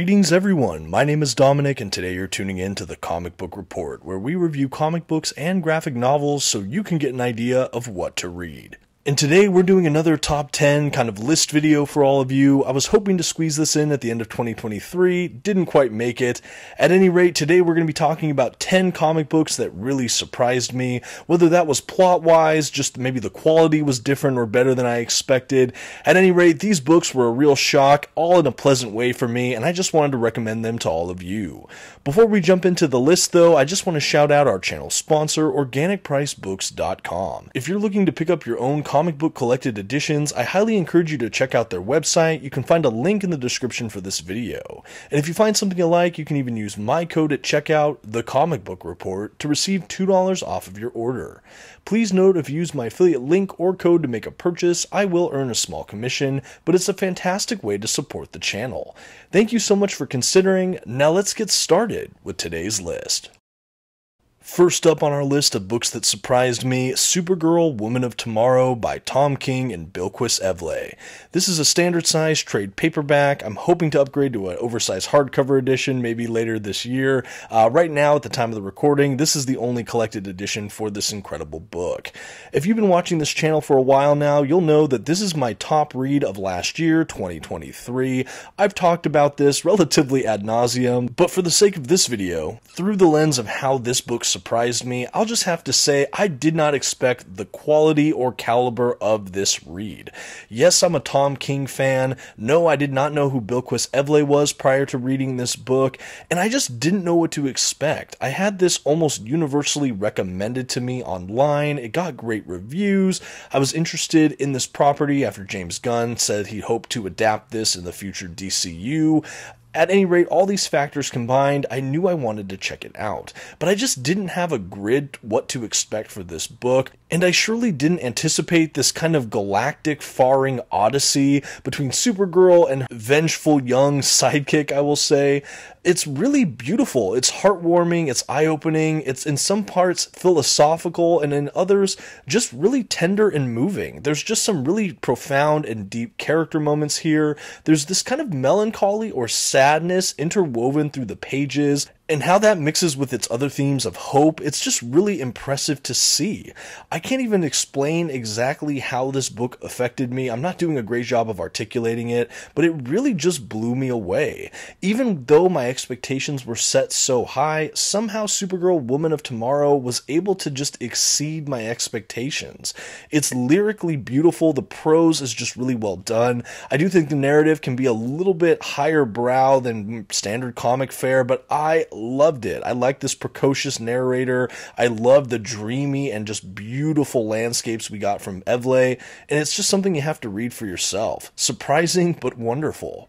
Greetings everyone, my name is Dominic and today you're tuning in to the Comic Book Report, where we review comic books and graphic novels so you can get an idea of what to read. And today we're doing another top 10 kind of list video for all of you. I was hoping to squeeze this in at the end of 2023, didn't quite make it. At any rate, today we're going to be talking about 10 comic books that really surprised me, whether that was plot-wise, just maybe the quality was different or better than I expected. At any rate, these books were a real shock, all in a pleasant way for me, and I just wanted to recommend them to all of you. Before we jump into the list though, I just want to shout out our channel sponsor, OrganicPriceBooks.com. If you're looking to pick up your own comic book collected editions, I highly encourage you to check out their website. You can find a link in the description for this video. And if you find something you like, you can even use my code at checkout, TheComicBookReport, to receive $2 off of your order. Please note, if you use my affiliate link or code to make a purchase, I will earn a small commission, but it's a fantastic way to support the channel. Thank you so much for considering. Now let's get started with today's list. First up on our list of books that surprised me, Supergirl, Woman of Tomorrow by Tom King and Bilquis Evely. This is a standard-sized trade paperback. I'm hoping to upgrade to an oversized hardcover edition maybe later this year. Right now, at the time of the recording, this is the only collected edition for this incredible book. If you've been watching this channel for a while now, you'll know that this is my top read of last year, 2023. I've talked about this relatively ad nauseum, but for the sake of this video, through the lens of how this book surprised me, I'll just have to say I did not expect the quality or caliber of this read. Yes, I'm a Tom King fan. No, I did not know who Bilquis Evely was prior to reading this book, and I just didn't know what to expect. I had this almost universally recommended to me online. It got great reviews. I was interested in this property after James Gunn said he hoped to adapt this in the future DCU. At any rate, all these factors combined, I knew I wanted to check it out, but I just didn't have a grid what to expect for this book, and I surely didn't anticipate this kind of galactic faring odyssey between Supergirl and vengeful young sidekick, I will say. It's really beautiful, it's heartwarming, it's eye-opening, it's in some parts philosophical, and in others just really tender and moving. There's just some really profound and deep character moments here. There's this kind of melancholy or sadness interwoven through the pages, and how that mixes with its other themes of hope, it's just really impressive to see. I can't even explain exactly how this book affected me. I'm not doing a great job of articulating it, but it really just blew me away. Even though my expectations were set so high, somehow Supergirl, Woman of Tomorrow was able to just exceed my expectations. It's lyrically beautiful, the prose is just really well done. I do think the narrative can be a little bit higher brow than standard comic fare, but I loved it. I like this precocious narrator. I love the dreamy and just beautiful landscapes we got from Evely, and it's just something you have to read for yourself. Surprising, but wonderful.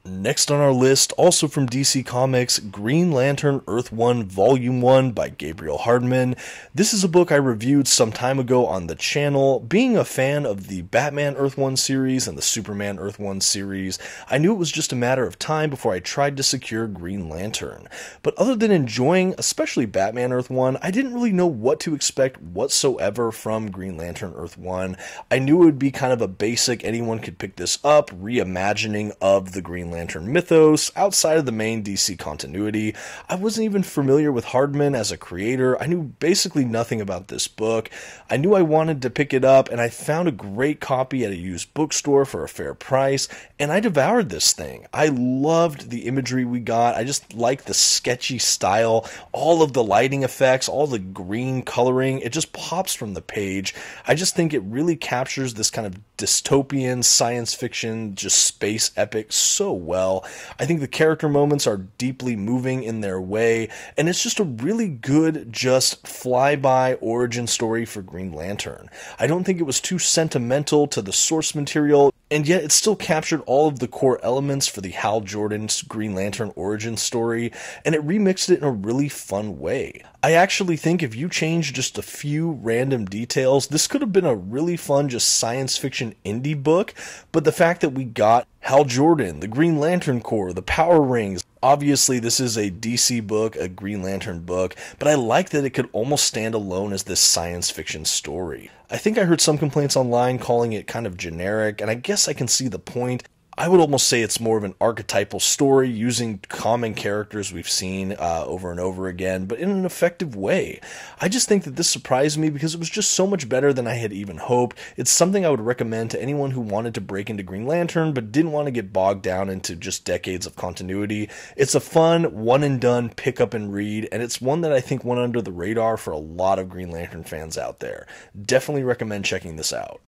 Next on our list, also from DC Comics, Green Lantern Earth 1 Volume 1 by Gabriel Hardman. This is a book I reviewed some time ago on the channel. Being a fan of the Batman Earth 1 series and the Superman Earth 1 series, I knew it was just a matter of time before I tried to secure Green Lantern. But other than enjoying, especially Batman Earth 1, I didn't really know what to expect whatsoever from Green Lantern Earth 1. I knew it would be kind of a basic, anyone could pick this up, reimagining of the Green Lantern mythos outside of the main DC continuity. I wasn't even familiar with Hardman as a creator. I knew basically nothing about this book. I knew I wanted to pick it up, and I found a great copy at a used bookstore for a fair price, and I devoured this thing. I loved the imagery we got. I just liked the sketchy style, all of the lighting effects, all the green coloring. It just pops from the page. I just think it really captures this kind of dystopian science fiction, just space epic so well. I think the character moments are deeply moving in their way, and it's just a really good, just flyby origin story for Green Lantern. I don't think it was too sentimental to the source material, and yet it still captured all of the core elements for the Hal Jordan's Green Lantern origin story, and it remixed it in a really fun way. I actually think if you change just a few random details, this could have been a really fun just science fiction indie book, but the fact that we got Hal Jordan, the Green Lantern Corps, the Power Rings, obviously this is a DC book, a Green Lantern book, but I like that it could almost stand alone as this science fiction story. I think I heard some complaints online calling it kind of generic, and I guess I can see the point. I would almost say it's more of an archetypal story using common characters we've seen over and over again, but in an effective way. I just think that this surprised me because it was just so much better than I had even hoped. It's something I would recommend to anyone who wanted to break into Green Lantern but didn't want to get bogged down into just decades of continuity. It's a fun, one-and-done pick up and read, and it's one that I think went under the radar for a lot of Green Lantern fans out there. Definitely recommend checking this out.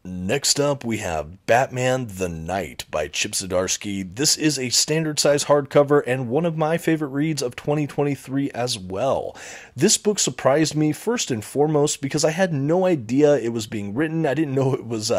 Next up, we have Batman the Knight by Chip Zdarsky. This is a standard size hardcover and one of my favorite reads of 2023 as well. This book surprised me first and foremost because I had no idea it was being written. I didn't know it was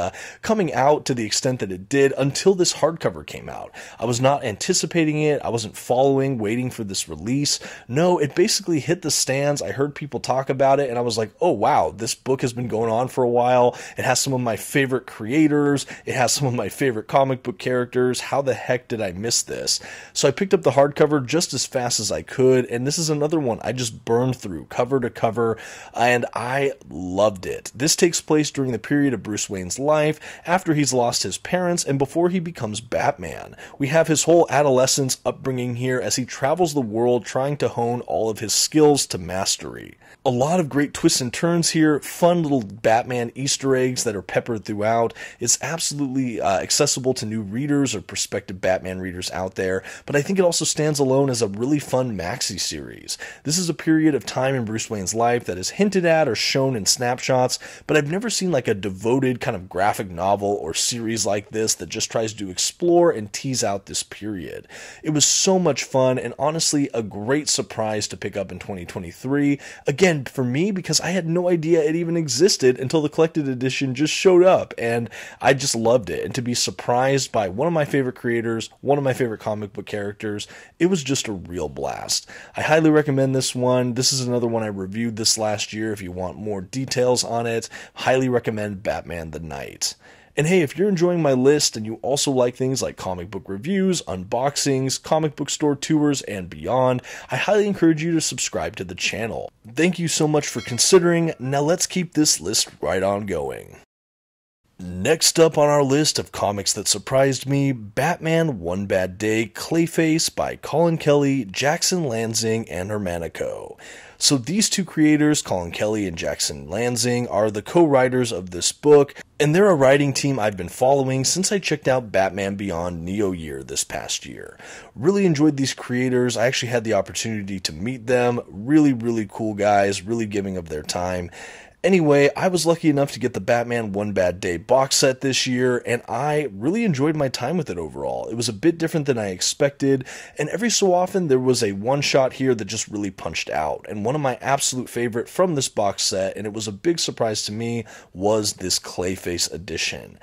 coming out to the extent that it did until this hardcover came out. I was not anticipating it. I wasn't waiting for this release. No, it basically hit the stands. I heard people talk about it and I was like, oh wow, this book has been going on for a while. It has some of my favorite creators. It has some of my favorite comic book characters. How the heck did I miss this? So I picked up the hardcover just as fast as I could, and this is another one I just burned through cover to cover, and I loved it. This takes place during the period of Bruce Wayne's life, after he's lost his parents and before he becomes Batman. We have his whole adolescence upbringing here as he travels the world trying to hone all of his skills to mastery. A lot of great twists and turns here, fun little Batman Easter eggs that are peppered throughout. It's absolutely accessible to new readers or prospective Batman readers out there, but I think it also stands alone as a really fun maxi series. This is a period of time in Bruce Wayne's life that is hinted at or shown in snapshots, but I've never seen like a devoted kind of graphic novel or series like this that just tries to explore and tease out this period. It was so much fun and honestly a great surprise to pick up in 2023. Again, for me, because I had no idea it even existed until the collected edition just showed up, and I just loved it. And to be surprised by one of my favorite creators, one of my favorite comic book characters, it was just a real blast. I highly recommend this one. This is another one I reviewed this last year. If you want more details on it, highly recommend Batman the Knight. And hey, if you're enjoying my list and you also like things like comic book reviews, unboxings, comic book store tours, and beyond, I highly encourage you to subscribe to the channel. Thank you so much for considering. Now let's keep this list right on going. Next up on our list of comics that surprised me, Batman One Bad Day Clayface by Colin Kelly, Jackson Lanzing, and Hermanico. So these two creators, Colin Kelly and Jackson Lanzing, are the co-writers of this book, and they're a writing team I've been following since I checked out Batman Beyond Neo Year this past year. Really enjoyed these creators. I actually had the opportunity to meet them. Really cool guys, really giving of their time. Anyway, I was lucky enough to get the Batman One Bad Day box set this year, and I really enjoyed my time with it overall. It was a bit different than I expected, and every so often there was a one-shot here that just really punched out. And one of my absolute favorite from this box set, and it was a big surprise to me, was this Clayface edition.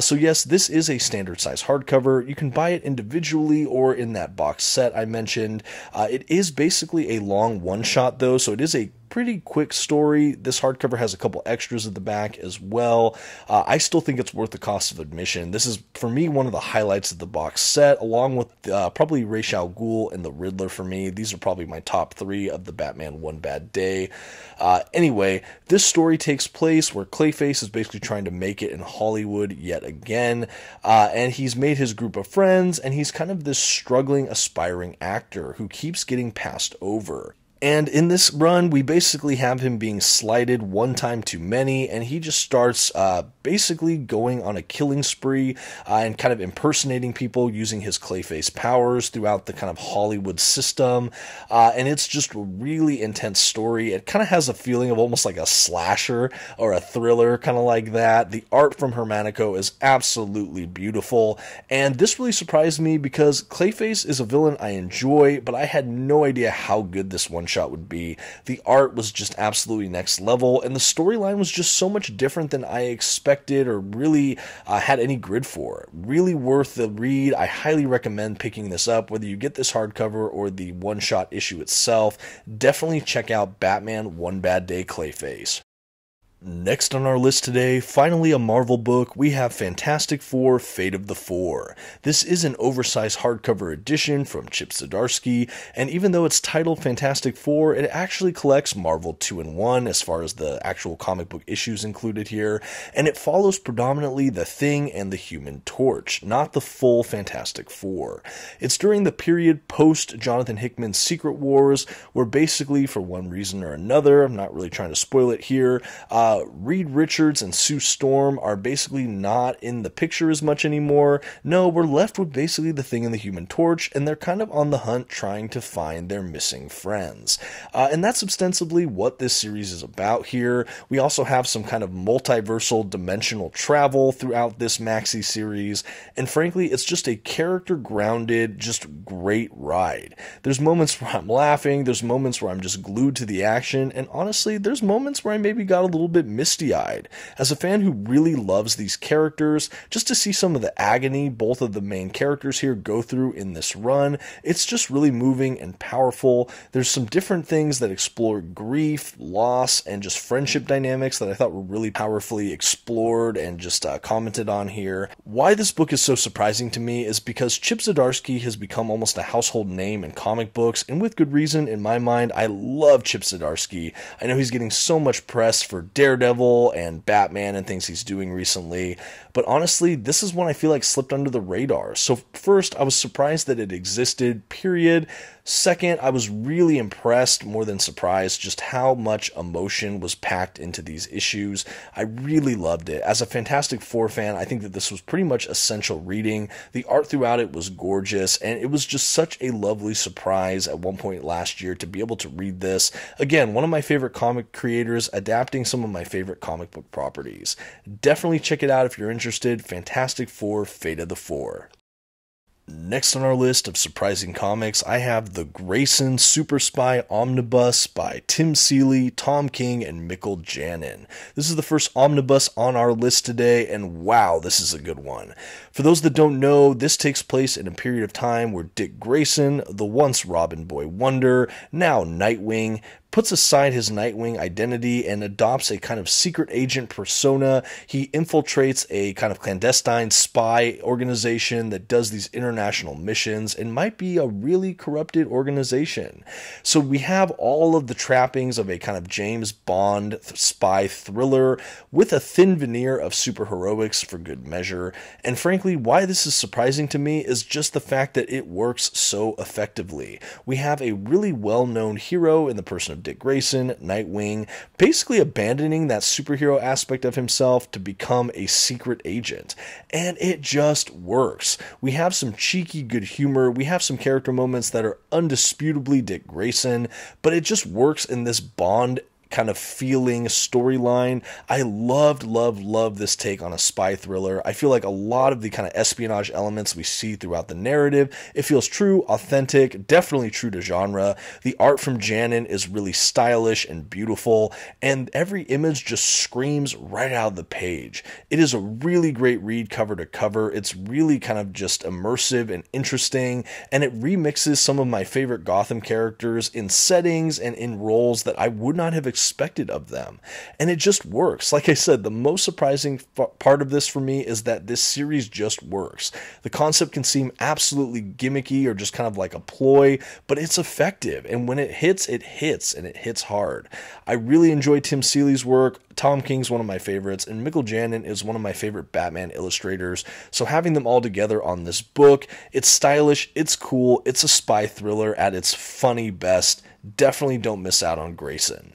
So yes, this is a standard size hardcover. You can buy it individually or in that box set I mentioned. It is basically a long one-shot though, so it is a pretty quick story. This hardcover has a couple extras at the back as well. I still think it's worth the cost of admission. This is, for me, one of the highlights of the box set, along with probably Ra's al Ghul and the Riddler for me. These are probably my top three of the Batman One Bad Day. Anyway, this story takes place where Clayface is basically trying to make it in Hollywood yet again, and he's made his group of friends, and he's kind of this struggling, aspiring actor who keeps getting passed over. And in this run, we basically have him being slighted one time too many, and he just starts basically going on a killing spree and kind of impersonating people using his Clayface powers throughout the kind of Hollywood system. And it's just a really intense story. It kind of has a feeling of almost like a slasher or a thriller, kind of like that. The art from Hermanico is absolutely beautiful, and this really surprised me because Clayface is a villain I enjoy, but I had no idea how good this one shot would be. The art was just absolutely next level, and the storyline was just so much different than I expected or really had any grid for. Really worth the read. I highly recommend picking this up, whether you get this hardcover or the one-shot issue itself. Definitely check out Batman One Bad Day Clayface. Next on our list today, finally a Marvel book, we have Fantastic Four: Fate of the Four. This is an oversized hardcover edition from Chip Zdarsky, and even though it's titled Fantastic Four, it actually collects Marvel 2-in-1 as far as the actual comic book issues included here, and it follows predominantly the Thing and the Human Torch, not the full Fantastic Four. It's during the period post Jonathan Hickman's Secret Wars, where basically, for one reason or another, I'm not really trying to spoil it here, Reed Richards and Sue Storm are basically not in the picture as much anymore. No, we're left with basically the Thing and the Human Torch, and they're kind of on the hunt trying to find their missing friends. And that's ostensibly what this series is about here. We also have some kind of multiversal dimensional travel throughout this maxi series, and frankly, it's just a character-grounded, just great ride. There's moments where I'm laughing, there's moments where I'm just glued to the action, and honestly, there's moments where I maybe got a little bit misty-eyed. As a fan who really loves these characters, just to see some of the agony both of the main characters here go through in this run, it's just really moving and powerful. There's some different things that explore grief, loss, and just friendship dynamics that I thought were really powerfully explored and just commented on here. Why this book is so surprising to me is because Chip Zdarsky has become almost a household name in comic books, and with good reason in my mind. I love Chip Zdarsky. I know he's getting so much press for Daredevil and Batman and things he's doing recently, but honestly, this is one I feel like slipped under the radar. So first, I was surprised that it existed, period. Second, I was really impressed, more than surprised, just how much emotion was packed into these issues. I really loved it. As a Fantastic Four fan, I think that this was pretty much essential reading. The art throughout it was gorgeous, and it was just such a lovely surprise at one point last year to be able to read this. Again, one of my favorite comic creators adapting some of my favorite comic book properties. Definitely check it out if you're interested. Fantastic Four: Fate of the Four. Next on our list of surprising comics, I have the Grayson Super Spy Omnibus by Tim Seeley, Tom King, and Mikkel Janin. This is the first omnibus on our list today, and wow, this is a good one. For those that don't know, this takes place in a period of time where Dick Grayson, the once Robin Boy Wonder, now Nightwing, puts aside his Nightwing identity and adopts a kind of secret agent persona. He infiltrates a kind of clandestine spy organization that does these international missions and might be a really corrupted organization. So we have all of the trappings of a kind of James Bond spy thriller with a thin veneer of superheroics for good measure. And frankly, why this is surprising to me is just the fact that it works so effectively. We have a really well-known hero in the person of Dick Grayson, Nightwing, basically abandoning that superhero aspect of himself to become a secret agent. And it just works. We have some cheeky good humor, we have some character moments that are undisputably Dick Grayson, but it just works in this Bond kind of feeling storyline. I love this take on a spy thriller. I feel like a lot of the kind of espionage elements we see throughout the narrative, it feels true, authentic, definitely true to genre. The art from Janin is really stylish and beautiful, and every image just screams right out of the page. It is a really great read cover to cover. It's really kind of just immersive and interesting, and it remixes some of my favorite Gotham characters in settings and in roles that I would not have expected of them, and it just works. Like I said, the most surprising part of this for me is that this series just works. The concept can seem absolutely gimmicky or just kind of like a ploy, but it's effective, and when it hits, and it hits hard. I really enjoy Tim Seeley's work. Tom King's one of my favorites, and Mikkel Janin is one of my favorite Batman illustrators, so having them all together on this book, it's stylish, it's cool, it's a spy thriller at its funny best. Definitely don't miss out on Grayson.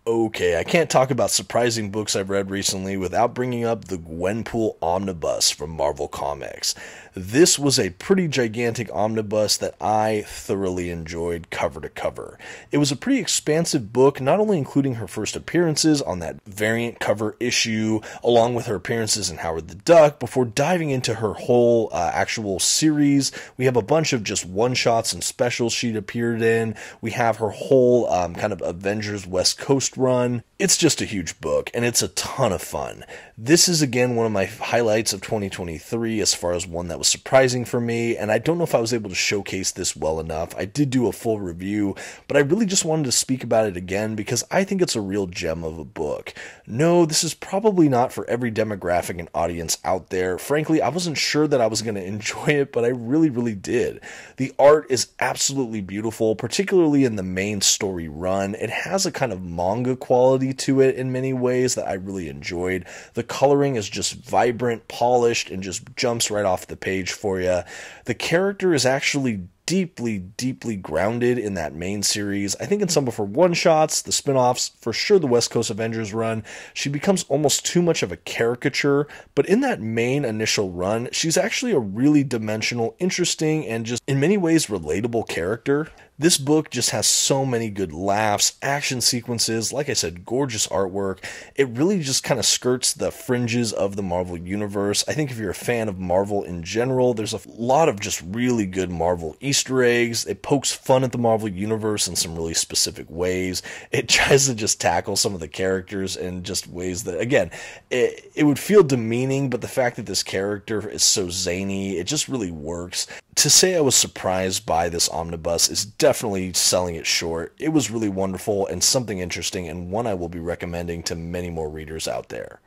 Okay, I can't talk about surprising books I've read recently without bringing up the Gwenpool Omnibus from Marvel Comics. This was a pretty gigantic omnibus that I thoroughly enjoyed cover to cover. It was a pretty expansive book, not only including her first appearances on that variant cover issue, along with her appearances in Howard the Duck, before diving into her whole actual series. We have a bunch of just one-shots and specials she'd appeared in. We have her whole kind of Avengers West Coast run. It's just a huge book, and it's a ton of fun. This is, again, one of my highlights of 2023 as far as one that was surprising for me, and I don't know if I was able to showcase this well enough. I did do a full review, but I really just wanted to speak about it again because I think it's a real gem of a book. No, this is probably not for every demographic and audience out there. Frankly, I wasn't sure that I was going to enjoy it, but I really, really did. The art is absolutely beautiful, particularly in the main story run. It has a kind of manga quality to it in many ways that I really enjoyed. The coloring is just vibrant, polished, and just jumps right off the page for you. The character is actually deeply, deeply grounded in that main series. I think in some of her one-shots, the spin-offs, for sure the West Coast Avengers run, she becomes almost too much of a caricature, but in that main initial run, she's actually a really dimensional, interesting, and just in many ways relatable character. This book just has so many good laughs, action sequences, like I said, gorgeous artwork. It really just kind of skirts the fringes of the Marvel Universe. I think if you're a fan of Marvel in general, there's a lot of just really good Marvel Easter eggs. It pokes fun at the Marvel Universe in some really specific ways. It tries to just tackle some of the characters in just ways that, again, it would feel demeaning, but the fact that this character is so zany, it just really works. To say I was surprised by this omnibus is definitely selling it short. It was really wonderful and something interesting, and one I will be recommending to many more readers out there.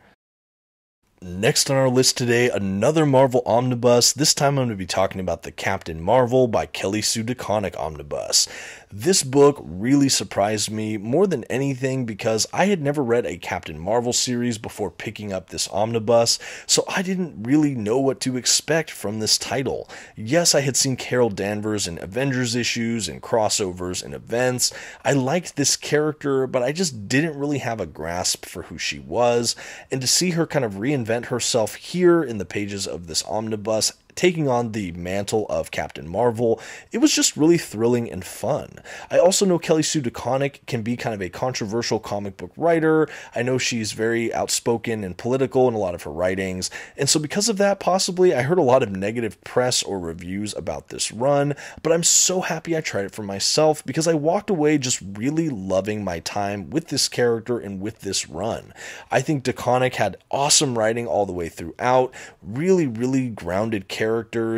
Next on our list today, another Marvel omnibus. This time I'm going to be talking about the Captain Marvel by Kelly Sue DeConnick omnibus. This book really surprised me more than anything because I had never read a Captain Marvel series before picking up this omnibus, so I didn't really know what to expect from this title. Yes, I had seen Carol Danvers in Avengers issues and crossovers and events. I liked this character, but I just didn't really have a grasp for who she was, and to see her kind of reinvent herself here in the pages of this omnibus, taking on the mantle of Captain Marvel, it was just really thrilling and fun. I also know Kelly Sue DeConnick can be kind of a controversial comic book writer. I know she's very outspoken and political in a lot of her writings, and so because of that, possibly, I heard a lot of negative press or reviews about this run, but I'm so happy I tried it for myself because I walked away just really loving my time with this character and with this run. I think DeConnick had awesome writing all the way throughout, really, really grounded characters.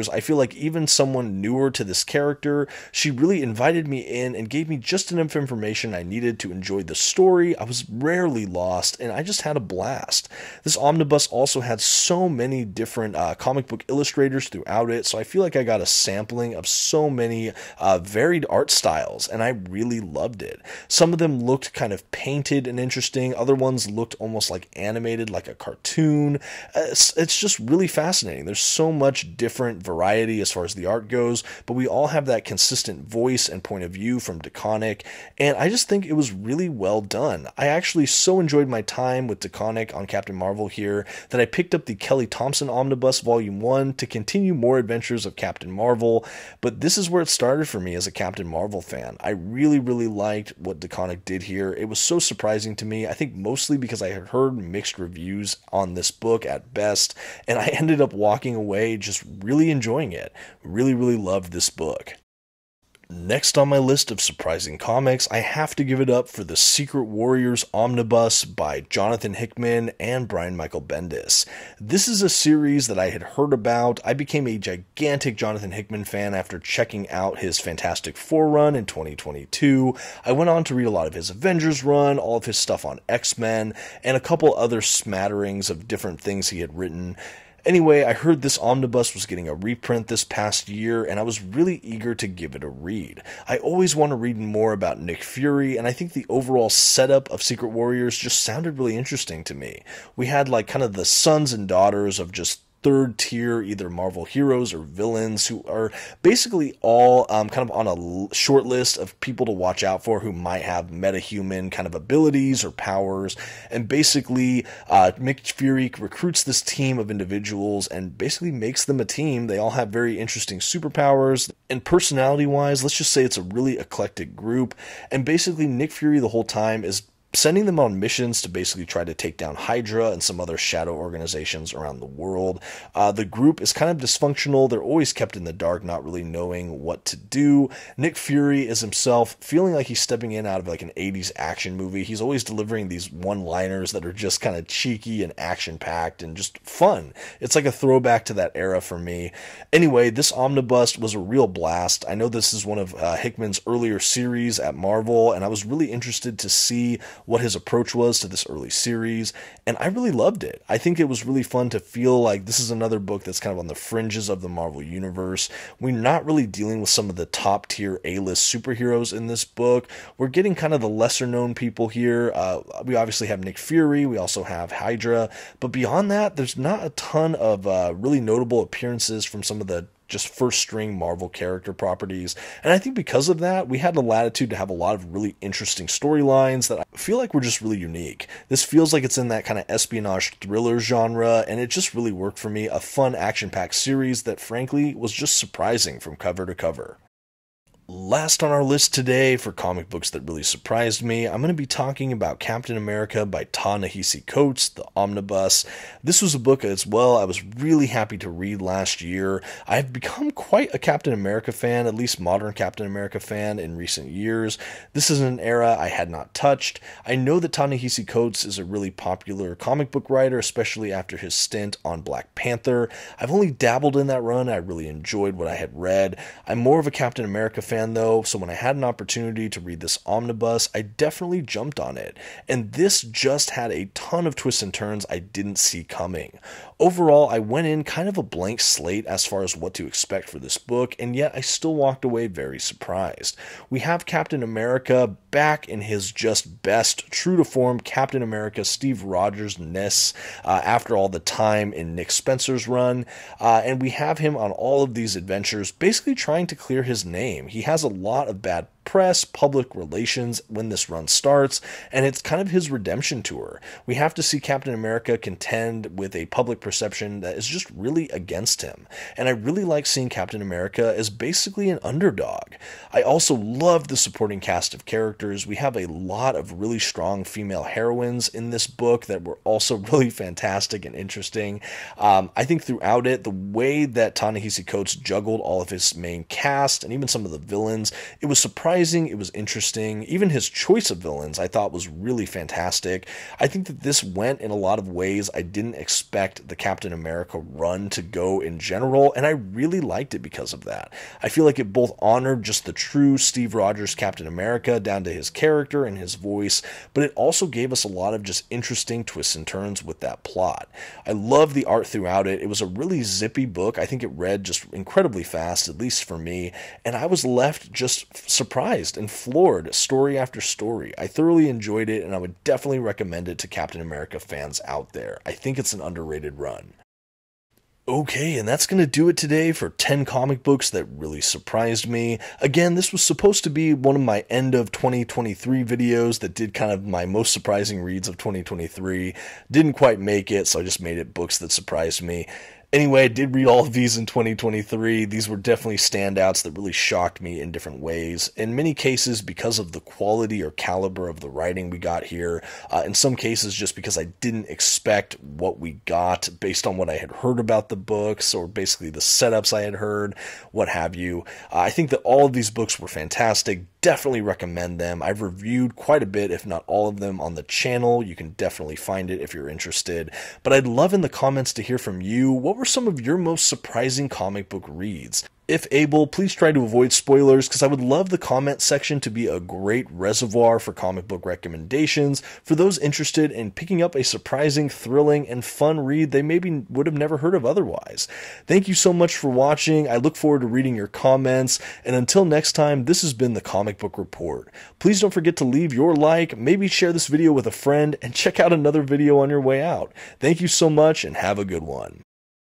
I feel like even someone newer to this character, she really invited me in and gave me just enough information I needed to enjoy the story. I was rarely lost, and I just had a blast. This omnibus also had so many different comic book illustrators throughout it, so I feel like I got a sampling of so many varied art styles, and I really loved it. Some of them looked kind of painted and interesting. Other ones looked almost like animated, like a cartoon. It's just really fascinating. There's so much different variety as far as the art goes, but we all have that consistent voice and point of view from DeConnick, and I just think it was really well done. I actually so enjoyed my time with DeConnick on Captain Marvel here that I picked up the Kelly Thompson Omnibus Volume 1 to continue more adventures of Captain Marvel, but this is where it started for me as a Captain Marvel fan. I really, really liked what DeConnick did here. It was so surprising to me, I think mostly because I had heard mixed reviews on this book at best, and I ended up walking away just really enjoying it. Really, really loved this book. Next on my list of surprising comics, I have to give it up for the Secret Warriors Omnibus by Jonathan Hickman and Brian Michael Bendis. This is a series that I had heard about. I became a gigantic Jonathan Hickman fan after checking out his Fantastic Four run in 2022. I went on to read a lot of his Avengers run, all of his stuff on X-Men, and a couple other smatterings of different things he had written. Anyway, I heard this omnibus was getting a reprint this past year, and I was really eager to give it a read. I always want to read more about Nick Fury, and I think the overall setup of Secret Warriors just sounded really interesting to me. We had like kind of the sons and daughters of just third tier, either Marvel heroes or villains, who are basically all kind of on a short list of people to watch out for who might have metahuman kind of abilities or powers. And basically, Nick Fury recruits this team of individuals and basically makes them a team. They all have very interesting superpowers. And personality-wise, let's just say it's a really eclectic group. And basically, Nick Fury the whole time is sending them on missions to basically try to take down Hydra and some other shadow organizations around the world. The group is kind of dysfunctional. They're always kept in the dark, not really knowing what to do. Nick Fury is himself feeling like he's stepping in out of like an 80s action movie. He's always delivering these one-liners that are just kind of cheeky and action-packed and just fun. It's like a throwback to that era for me. Anyway, this omnibus was a real blast. I know this is one of Hickman's earlier series at Marvel, and I was really interested to see what his approach was to this early series, and I really loved it. I think it was really fun to feel like this is another book that's kind of on the fringes of the Marvel Universe. We're not really dealing with some of the top tier A-list superheroes in this book. We're getting kind of the lesser known people here. We obviously have Nick Fury, we also have Hydra, but beyond that, there's not a ton of really notable appearances from some of the just first string Marvel character properties. And I think because of that, we had the latitude to have a lot of really interesting storylines that I feel like were just really unique. This feels like it's in that kind of espionage thriller genre, and it just really worked for me. A fun action-packed series that frankly was just surprising from cover to cover. Last on our list today for comic books that really surprised me, I'm going to be talking about Captain America by Ta-Nehisi Coates, the Omnibus. This was a book as well I was really happy to read last year. I've become quite a Captain America fan, at least modern Captain America fan, in recent years. This is an era I had not touched. I know that Ta-Nehisi Coates is a really popular comic book writer, especially after his stint on Black Panther. I've only dabbled in that run. I really enjoyed what I had read. I'm more of a Captain America fan though, so when I had an opportunity to read this omnibus, I definitely jumped on it. And this just had a ton of twists and turns I didn't see coming. Overall, I went in kind of a blank slate as far as what to expect for this book, and yet I still walked away very surprised. We have Captain America back in his just best, true to form Captain America Steve Rogers-ness after all the time in Nick Spencer's run, and we have him on all of these adventures basically trying to clear his name. He has a lot of bad press, public relations when this run starts, and it's kind of his redemption tour. We have to see Captain America contend with a public perception that is just really against him, and I really like seeing Captain America as basically an underdog. I also love the supporting cast of characters. We have a lot of really strong female heroines in this book that were also really fantastic and interesting. I think throughout it, the way that Ta-Nehisi Coates juggled all of his main cast and even some of the villains, it was surprising, it was interesting. Even his choice of villains I thought was really fantastic. I think that this went in a lot of ways I didn't expect the Captain America run to go in general, and I really liked it because of that. I feel like it both honored just the true Steve Rogers Captain America down to his character and his voice, but it also gave us a lot of just interesting twists and turns with that plot. I love the art throughout it. It was a really zippy book. I think it read just incredibly fast, at least for me, and I was left just surprised and floored story after story. I thoroughly enjoyed it, and I would definitely recommend it to Captain America fans out there. I think it's an underrated run. Okay, and that's going to do it today for 10 comic books that really surprised me. Again, this was supposed to be one of my end of 2023 videos that did kind of my most surprising reads of 2023. Didn't quite make it, so I just made it books that surprised me. Anyway, I did read all of these in 2023. These were definitely standouts that really shocked me in different ways. In many cases, because of the quality or caliber of the writing we got here. In some cases, just because I didn't expect what we got based on what I had heard about the books, or basically the setups I had heard, what have you. I think that all of these books were fantastic. Definitely recommend them. I've reviewed quite a bit, if not all of them, on the channel. You can definitely find it if you're interested. But I'd love in the comments to hear from you. What were some of your most surprising comic book reads? If able, please try to avoid spoilers, because I would love the comment section to be a great reservoir for comic book recommendations for those interested in picking up a surprising, thrilling, and fun read they maybe would have never heard of otherwise. Thank you so much for watching. I look forward to reading your comments, and until next time, this has been the Comic Book Report. Please don't forget to leave your like, maybe share this video with a friend, and check out another video on your way out. Thank you so much, and have a good one.